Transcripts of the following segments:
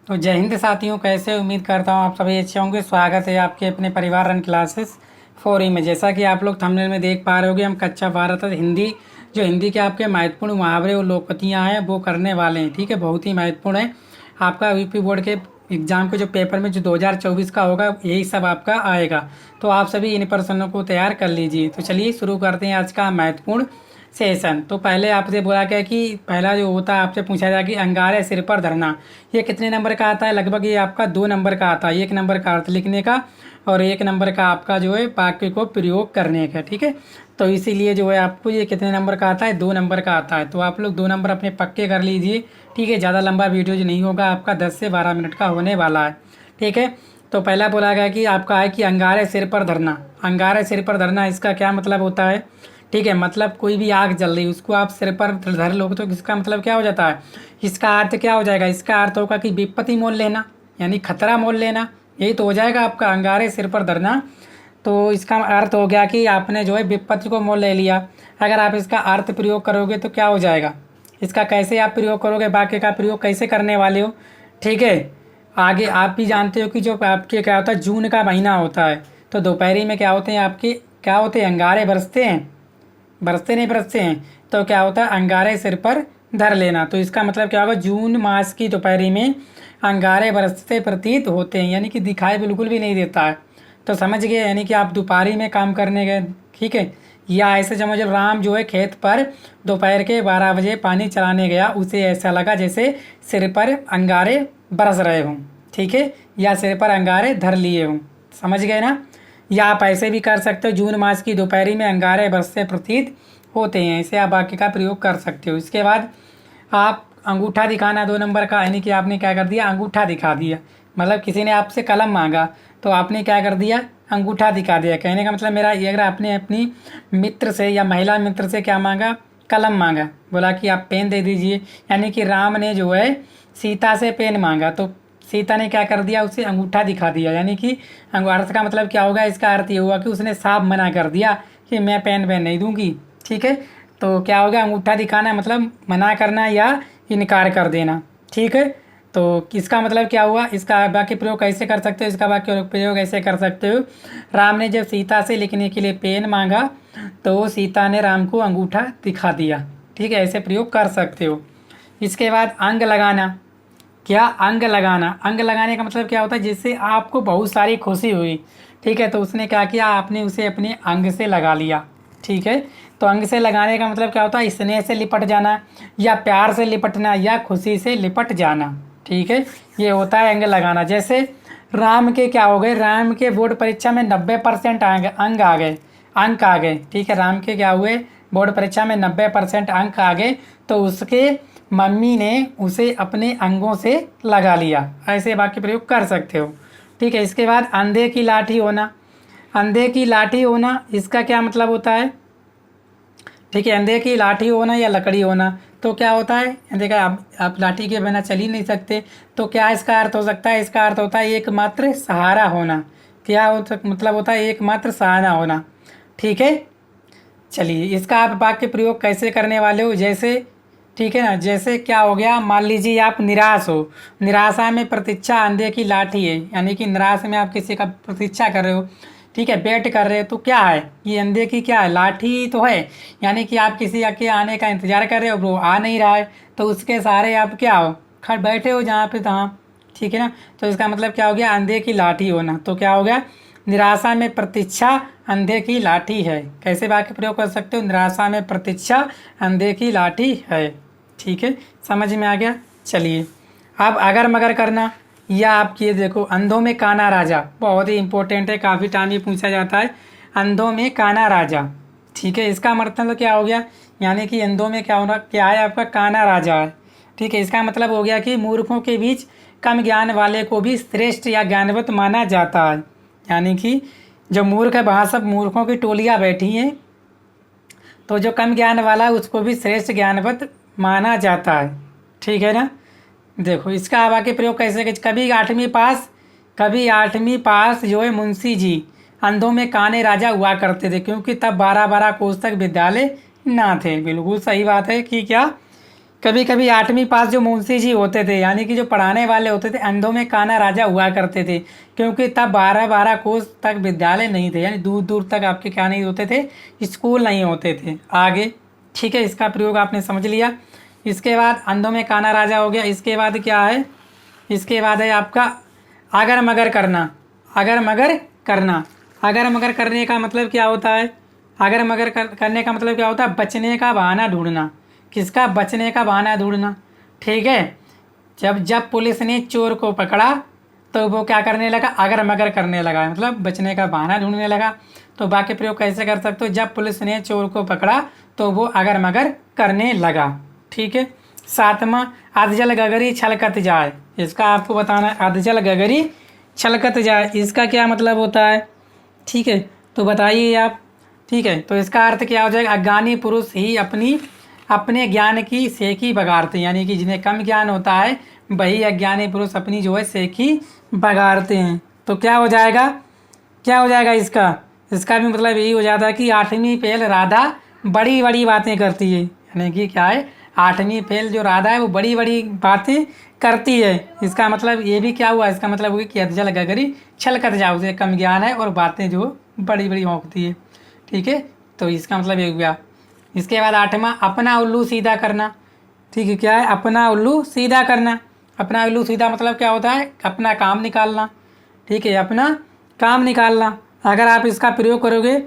तो जय हिंद साथियों, कैसे उम्मीद करता हूँ आप सभी अच्छे होंगे। स्वागत है आपके अपने परिवार रन क्लासेस 4 में। जैसा कि आप लोग थंबनेल में देख पा रहे होंगे, हम कक्षा 12 हिंदी जो हिंदी के आपके महत्वपूर्ण मुहावरे और लोकपतियाँ हैं वो करने वाले हैं। ठीक है, बहुत ही महत्वपूर्ण है। आपका यूपी बोर्ड के एग्जाम के जो पेपर में जो 2024 का होगा यही सब आपका आएगा। तो आप सभी इन प्रश्नों को तैयार कर लीजिए। तो चलिए शुरू करते हैं आज का महत्वपूर्ण सेशन। तो पहले आपसे बोला गया कि पहला जो होता है आपसे पूछा जाए कि अंगारे सिर पर धरना, ये कितने नंबर का आता है। लगभग ये आपका 2 नंबर का आता है। 1 नंबर का अर्थ लिखने का और 1 नंबर का आपका जो है वाक्य को प्रयोग करने का। ठीक है, तो इसीलिए जो है आपको ये कितने नंबर का आता है, 2 नंबर का आता है। तो आप लोग 2 नंबर अपने पक्के कर लीजिए। ठीक है, ज़्यादा लंबा वीडियो जो नहीं होगा, आपका 10 से 12 मिनट का होने वाला है। ठीक है, तो पहला बोला गया कि आपका है कि अंगारे सिर पर धरना। अंगारे सिर पर धरना, इसका क्या मतलब होता है। ठीक है, मतलब कोई भी आग जल रही उसको आप सिर पर धर लोगे तो इसका मतलब क्या हो जाता है। इसका अर्थ क्या हो जाएगा, इसका अर्थ होगा कि विपत्ति मोल लेना, यानी खतरा मोल लेना। यही तो हो जाएगा आपका अंगारे सिर पर धरना। तो इसका अर्थ हो गया कि आपने जो है विपत्ति को मोल ले लिया। अगर आप इसका अर्थ प्रयोग करोगे तो क्या हो जाएगा, इसका कैसे आप प्रयोग करोगे, वाक्य का प्रयोग कैसे करने वाले हो। ठीक है, आगे आप भी जानते हो कि जो आपके क्या होता है, जून का महीना होता है तो दोपहरी में क्या होते हैं आपके, क्या होते हैं, अंगारे बरसते हैं। बरसते नहीं बरसते हैं तो क्या होता है, अंगारे सिर पर धर लेना। तो इसका मतलब क्या होगा, जून मास की दोपहरी में अंगारे बरसते प्रतीत होते हैं, यानी कि दिखाई बिल्कुल भी नहीं देता है। तो समझ गए, यानी कि आप दोपहरी में काम करने गए। ठीक है, या ऐसे समझ लो, राम जो है खेत पर दोपहर के 12 बजे पानी चलाने गया, उसे ऐसा लगा जैसे सिर पर अंगारे बरस रहे हों। ठीक है, या सिर पर अंगारे धर लिए हों। समझ गए ना। या आप ऐसे भी कर सकते हो, जून मास की दोपहरी में अंगारे बरसते प्रतीत होते हैं, ऐसे आप वाक्य का प्रयोग कर सकते हो। इसके बाद आप अंगूठा दिखाना, 2 नंबर का, यानी कि आपने क्या कर दिया, अंगूठा दिखा दिया। मतलब किसी ने आपसे कलम मांगा तो आपने क्या कर दिया, अंगूठा दिखा दिया। कहने का मतलब मेरा ये, अगर आपने अपनी मित्र से या महिला मित्र से क्या मांगा, कलम मांगा, बोला कि आप पेन दे दीजिए, यानी कि राम ने जो है सीता से पेन मांगा तो सीता ने क्या कर दिया, उसे अंगूठा दिखा दिया। यानी कि अर्थ का मतलब क्या होगा, इसका अर्थ ये हुआ कि उसने साफ मना कर दिया कि मैं पेन वेन नहीं दूंगी। ठीक है, तो क्या होगा, अंगूठा दिखाना मतलब मना करना या इनकार कर देना। ठीक है, तो इसका मतलब क्या हुआ, इसका वाक्य प्रयोग कैसे कर सकते हो, इसका वाक्य प्रयोग ऐसे कर सकते हो, राम ने जब सीता से लिखने के लिए पेन मांगा तो सीता ने राम को अंगूठा दिखा दिया। ठीक है, ऐसे प्रयोग कर सकते हो। इसके बाद अंग लगाना। क्या, अंग लगाना। अंग लगाने का मतलब क्या होता है, जिससे आपको बहुत सारी खुशी हुई। ठीक है, तो उसने क्या किया, आपने उसे अपने अंग से लगा लिया। ठीक है, तो अंग से लगाने का मतलब क्या होता है, स्नेह से लिपट जाना या प्यार से लिपटना या खुशी से लिपट जाना। ठीक है, ये होता है अंग लगाना। जैसे राम के क्या हो गए, राम के बोर्ड परीक्षा में 90% अंक आ गए, अंक आ गए। ठीक है, राम के क्या हुए, बोर्ड परीक्षा में 90% अंक आ गए तो उसके मम्मी ने उसे अपने अंगों से लगा लिया। ऐसे वाक्य प्रयोग कर सकते हो। ठीक है, इसके बाद अंधे की लाठी होना। अंधे की लाठी होना, इसका क्या मतलब होता है। ठीक है, अंधे की लाठी होना या लकड़ी होना, तो क्या होता है, देखा आप लाठी के बिना चल ही नहीं सकते, तो क्या इसका अर्थ हो सकता है, इसका अर्थ होता है एकमात्र सहारा होना। क्या मतलब होता है, एकमात्र सहारा होना। ठीक है, चलिए इसका आप वाक्य प्रयोग कैसे करने वाले हो। जैसे, ठीक है ना, जैसे क्या हो गया, मान लीजिए आप निराश हो, निराशा में प्रतीक्षा अंधे की लाठी है, यानी कि निराश में आप किसी का प्रतीक्षा कर रहे हो। ठीक है, वेट कर रहे हो तो क्या है, ये अंधे की क्या है, लाठी तो है। यानी कि आप किसी के आने का इंतजार कर रहे हो, वो आ नहीं रहा है तो उसके सहारे आप क्या हो, खड़ बैठे हो जहाँ पे तहाँ। ठीक है ना, तो इसका मतलब क्या हो गया, अंधे की लाठी होना। तो क्या हो गया, निराशा में प्रतीक्षा अंधे की लाठी है। कैसे वाक्य प्रयोग कर सकते हो, निराशा में प्रतीक्षा अंधे की लाठी है। ठीक है, समझ में आ गया। चलिए अब अगर मगर करना, या आप ये देखो, अंधों में काना राजा, बहुत ही इंपॉर्टेंट है, काफ़ी टाइम ये पूछा जाता है, अंधों में काना राजा। ठीक है, इसका मतलब क्या हो गया, यानी कि अंधों में क्या होना, क्या है आपका, काना राजा है। ठीक है, इसका मतलब हो गया कि मूर्खों के बीच कम ज्ञान वाले को भी श्रेष्ठ या ज्ञानवत माना जाता है। यानी कि जो मूर्ख है, वहाँ सब मूर्खों की टोलियाँ बैठी हैं, तो जो कम ज्ञान वाला है उसको भी श्रेष्ठ ज्ञानवत माना जाता है। ठीक है ना। देखो इसका अब आगे प्रयोग कैसे, कभी 8वीं पास जो है मुंशी जी अंधों में काने राजा हुआ करते थे, क्योंकि तब 12-12 कोस तक विद्यालय ना थे। बिल्कुल सही बात है कि क्या, कभी कभी 8वीं पास जो मुंशी जी होते थे, यानी कि जो पढ़ाने वाले होते थे, अंधों में काना राजा हुआ करते थे, क्योंकि तब 12-12 कोस तक विद्यालय नहीं थे, यानी दूर दूर तक आपके क्या नहीं होते थे, स्कूल नहीं होते थे आगे। ठीक है, इसका प्रयोग आपने समझ लिया। इसके बाद अंधों में काना राजा हो गया। इसके बाद क्या है, इसके बाद है आपका अगर मगर करना। अगर मगर करना, अगर मगर करने का मतलब क्या होता है, अगर मगर करने का मतलब क्या होता है, बचने का बहाना ढूंढना। किसका, बचने का बहाना ढूंढना। ठीक है, जब जब पुलिस ने चोर को पकड़ा तो वो क्या करने लगा, अगर मगर करने लगा, मतलब बचने का बहाना ढूंढने लगा। तो वाक्य प्रयोग कैसे कर सकते हो, जब पुलिस ने चोर को पकड़ा तो वो अगर मगर करने लगा। ठीक है, 7वां अधजल गगरी छलकत जाए। इसका आपको बताना है, अधजल गगरी छलकत जाए, इसका क्या मतलब होता है। ठीक है, तो बताइए आप। ठीक है, तो इसका अर्थ क्या हो जाएगा, अज्ञानी पुरुष ही अपने ज्ञान की सेखी बगाड़ते हैं, यानी कि जिन्हें कम ज्ञान होता है वही अज्ञानी पुरुष अपनी जो है सेखी बगाड़ते हैं। तो क्या हो जाएगा, क्या हो जाएगा इसका, इसका भी मतलब यही हो जाता है कि 8वीं फेल राधा बड़ी बड़ी बातें करती है, यानी कि क्या है, 8वीं फेल जो राधा है वो बड़ी बड़ी बातें करती है। इसका मतलब ये भी क्या हुआ, इसका मतलब हुआ कि अधजल गगरी छलकत जाओ, उसे कम ज्ञान है और बातें जो बड़ी बड़ी होती है। ठीक है, तो इसका मतलब ये हुआ। इसके बाद 8वां अपना उल्लू सीधा करना। ठीक है, क्या है, अपना उल्लू सीधा करना। अपना उल्लू सीधा मतलब क्या होता है, अपना काम निकालना। ठीक है, अपना काम निकालना। अगर आप इसका प्रयोग करोगे,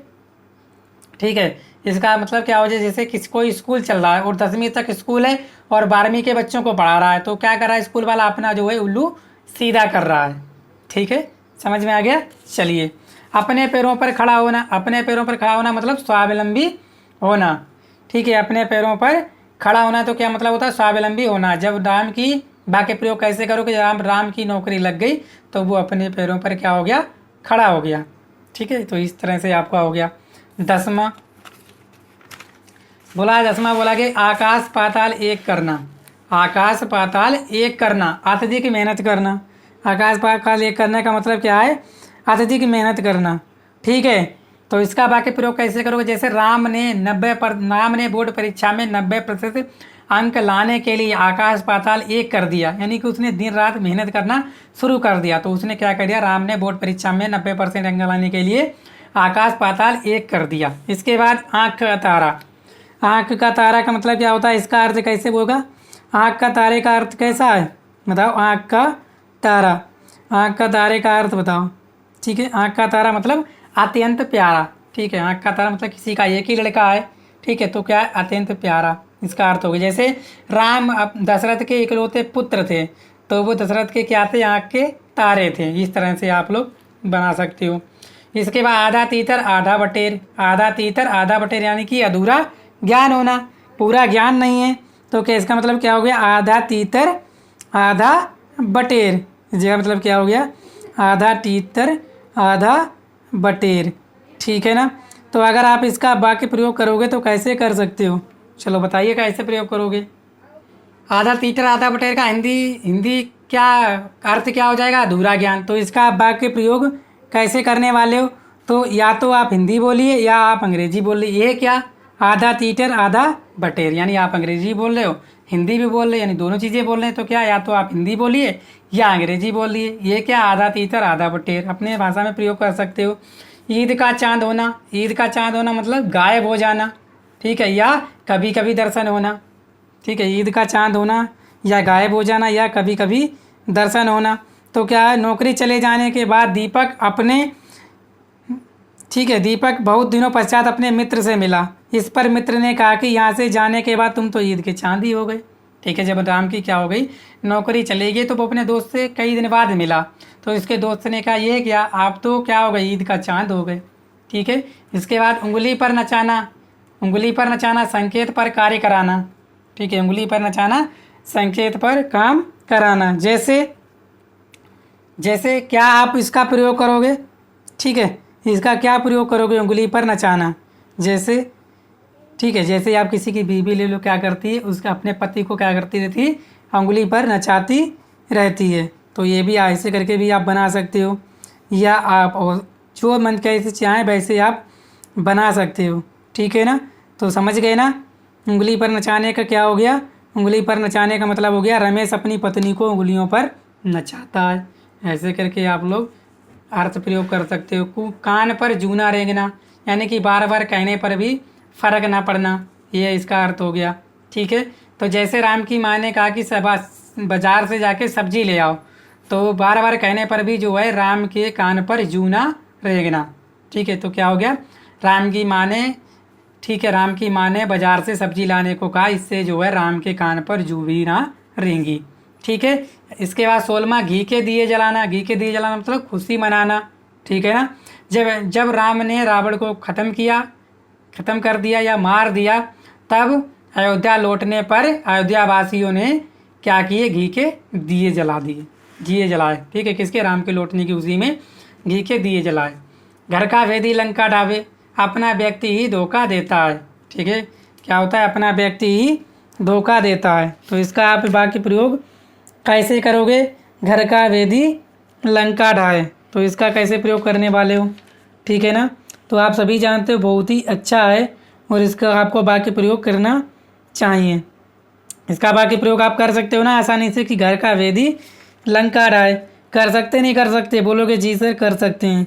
ठीक है, इसका मतलब क्या हो जाए, जैसे कोई स्कूल चल रहा है और 10वीं तक स्कूल है और 12वीं के बच्चों को पढ़ा रहा है, तो क्या कर रहा है स्कूल वाला, अपना जो है उल्लू सीधा कर रहा है। ठीक है, समझ में आ गया। चलिए, अपने पैरों पर खड़ा होना। अपने पैरों पर खड़ा होना मतलब स्वावलंबी होना। ठीक है, अपने पैरों पर खड़ा होना तो क्या मतलब होता है, स्वावलंबी होना। जब राम की वाक्य प्रयोग कैसे करोगे, जब राम की नौकरी लग गई तो वो अपने पैरों पर क्या हो गया, खड़ा हो गया। ठीक है, तो इस तरह से आपका हो गया। 10वां बोला कि आकाश पाताल एक करना। आकाश पाताल एक करना, अत्यधिक मेहनत करना। आकाश पाताल एक करने का मतलब क्या है, अत्यधिक मेहनत करना। ठीक है, तो इसका वाक्य प्रयोग कैसे करोगे, जैसे राम ने बोर्ड परीक्षा में 90% अंक लाने के लिए आकाश पाताल एक कर दिया, यानी कि उसने दिन रात मेहनत करना शुरू कर दिया। तो उसने क्या कर दिया, राम ने बोर्ड परीक्षा में 90% अंक लाने के लिए आकाश पाताल एक कर दिया। इसके बाद आँख का तारा। आँख का तारा का मतलब क्या होता है, इसका अर्थ कैसे होगा, आँख का तारे का अर्थ कैसा है बताओ, आँख का तारा, आँख का तारे का अर्थ बताओ। ठीक है, आँख का तारा मतलब अत्यंत प्यारा। ठीक है, आँख का तारा मतलब किसी का एक ही लड़का है। ठीक है, तो क्या है, अत्यंत प्यारा, इसका अर्थ हो गया। जैसे राम दशरथ के इकलौते पुत्र थे, तो वो दशरथ के क्या थे, आँख के तारे थे। इस तरह से आप लोग बना सकते हो। इसके बाद आधा तीतर आधा बटेर। आधा तीतर आधा बटेर यानी कि अधूरा ज्ञान होना, पूरा ज्ञान नहीं है। तो क्या इसका मतलब क्या हो गया, आधा तीतर आधा बटेर। इसका मतलब क्या हो गया, आधा तीतर आधा बटेर। ठीक है ना। तो अगर आप इसका वाक्य प्रयोग करोगे तो कैसे कर सकते हो, चलो बताइए कैसे प्रयोग करोगे। आधा तीतर आधा बटेर का हिंदी हिंदी क्या अर्थ क्या हो जाएगा, अधूरा ज्ञान। तो इसका आप वाक्य प्रयोग कैसे करने वाले हो, तो या तो आप हिंदी बोलिए या आप अंग्रेजी बोलिए। ये क्या, आधा तीतर आधा बटेर, यानी आप अंग्रेजी बोल रहे हो हिंदी भी बोल रहे हो, यानी दोनों चीज़ें बोल रहे हैं। तो क्या, या तो आप हिंदी बोलिए या अंग्रेजी बोलिए। ये क्या, आधा तीतर आधा बटेर अपने भाषा में प्रयोग कर सकते हो। ईद का चांद होना। ईद का चांद होना मतलब गायब हो जाना। ठीक है, या कभी कभी दर्शन होना। ठीक है, ईद का चांद होना या गायब हो जाना या कभी कभी दर्शन होना। तो क्या है, नौकरी चले जाने के बाद दीपक अपने, ठीक है, दीपक बहुत दिनों पश्चात अपने मित्र से मिला। इस पर मित्र ने कहा कि यहाँ से जाने के बाद तुम तो ईद के चांद ही हो गए। ठीक है, जब राम की क्या हो गई, नौकरी चली गई, तो वो अपने दोस्त से कई दिन बाद मिला। तो इसके दोस्त ने कहा, ये क्या, आप तो क्या हो गए, ईद का चांद हो गए। ठीक है, इसके बाद उंगली पर नचाना। उंगली पर नचाना, संकेत पर कार्य कराना। ठीक है, उंगली पर नचाना, संकेत पर काम कराना। जैसे क्या आप इसका प्रयोग करोगे। ठीक है, इसका क्या प्रयोग करोगे, उंगली पर नचाना। जैसे, ठीक है, जैसे आप किसी की बीवी ले लो, क्या करती है, उसका अपने पति को क्या करती रहती है, उंगली पर नचाती रहती है। तो ये भी ऐसे करके भी आप बना सकते हो, या आप और जो मन कैसे चाहें वैसे आप बना सकते हो। ठीक है ना, तो समझ गए ना, उंगली पर नचाने का क्या हो गया, उंगली पर नचाने का मतलब हो गया रमेश अपनी पत्नी को उंगलियों पर नचाता है। ऐसे करके आप लोग अर्थ प्रयोग कर सकते हो। कान पर जूना रेंगना, यानी कि बार बार कहने पर भी फर्क ना पड़ना, ये इसका अर्थ हो गया। ठीक है, तो जैसे राम की माँ ने कहा कि बाजार से जाके सब्जी ले आओ, तो बार बार कहने पर भी जो है राम के कान पर जूना रेंगना। ठीक है, तो क्या हो गया, राम की माँ ने, ठीक है, राम की माँ ने बाजार से सब्जी लाने को कहा, इससे जो है राम के कान पर जू भी ना रेंगी। ठीक है, इसके बाद 16वां घी के दिए जलाना। घी के दिए जलाना मतलब खुशी मनाना। ठीक है ना, जब जब राम ने रावण को खत्म कर दिया या मार दिया, तब अयोध्या लौटने पर अयोध्या वासियों ने क्या किए, घी के दिए जला दिए, दिए जलाए। ठीक है, किसके, राम के लौटने की उसी में घी के दिए जलाए। घर का वेदी लंका ढाबे, अपना व्यक्ति ही धोखा देता है। ठीक है, क्या होता है, अपना व्यक्ति ही धोखा देता है। तो इसका आप बाकी प्रयोग कैसे करोगे, घर का वेदी लंका ढाए, तो इसका कैसे प्रयोग करने वाले हो। ठीक है ना, तो आप सभी जानते हो बहुत ही अच्छा है और इसका आपको बाकी प्रयोग करना चाहिए। इसका बाकी प्रयोग आप कर सकते हो ना आसानी से कि घर का वेदी लंका ढाए। कर सकते नहीं कर सकते, बोलोगे जी सर कर सकते हैं।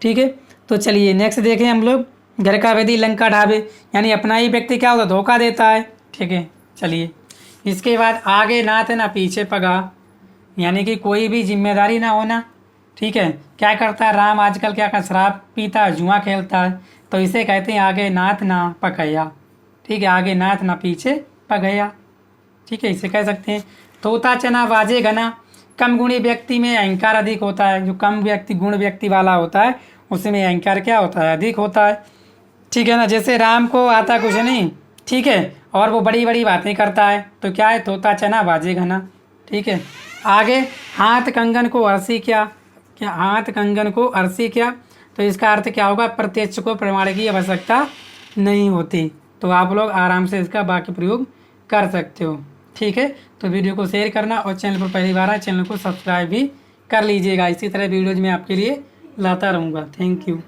ठीक है, तो चलिए नेक्स्ट देखें हम लोग, घर का वेदी लंका ढाबे, यानी अपना ही व्यक्ति क्या होता है, धोखा देता है। ठीक है, चलिए इसके बाद आगे नाथ ना पीछे पगा, यानी कि कोई भी जिम्मेदारी ना होना। ठीक है, क्या करता है राम आजकल, क्या कर, शराब पीता है, जुआ खेलता है, तो इसे कहते हैं आगे नाथ ना पकैया। ठीक है, आगे नाथ ना पीछे पगैया। ठीक है, इसे कह सकते हैं। तोता चना बाजे घना, कम गुणी व्यक्ति में अहंकार अधिक होता है। जो कम गुण व्यक्ति वाला होता है उसमें अहंकार क्या होता है, अधिक होता है। ठीक है ना, जैसे राम को आता कुछ नहीं, ठीक है, और वो बड़ी बड़ी बातें करता है, तो क्या है, तोता चना बाजे घना। ठीक है, आगे हाथ कंगन को अरसी क्या, हाथ कंगन को अरसी क्या, तो इसका अर्थ क्या होगा, प्रत्यक्ष को प्रमाण की आवश्यकता नहीं होती। तो आप लोग आराम से इसका बाकी प्रयोग कर सकते हो। ठीक है, तो वीडियो को शेयर करना और चैनल पर पहली बार आए चैनल को सब्सक्राइब भी कर लीजिएगा। इसी तरह वीडियोज में आपके लिए लाता रहूँगा। Thank you.